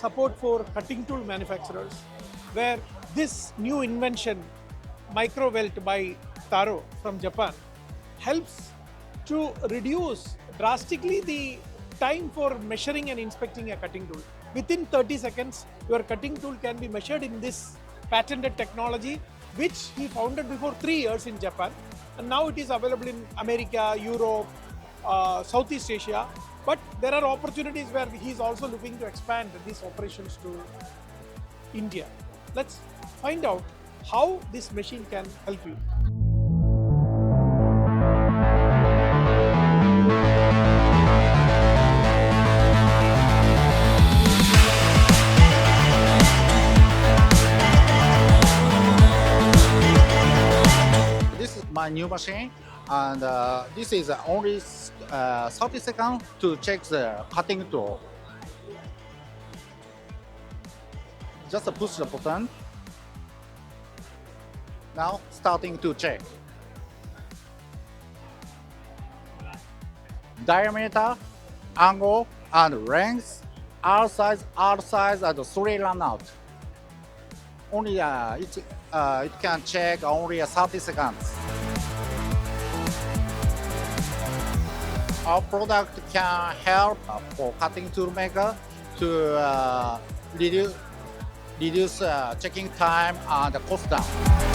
support for cutting tool manufacturers, where this new invention, Micro-Weld by Taro from Japan, helps to reduce drastically the time for measuring and inspecting a cutting tool. Within 30 seconds, your cutting tool can be measured in this patented technology, which he founded before 3 years in Japan. And now it is available in America, Europe, Southeast Asia. But there are opportunities where he is also looking to expand these operations to India. Let's find out how this machine can help you. This is my new machine, and this is only 30 seconds to check the cutting tool. Just push the button. Now starting to check. Diameter, angle, and length, all size, and 3 runout. Only it can check only 30 seconds. Our product can help for cutting tool maker to reduce checking time and cost down.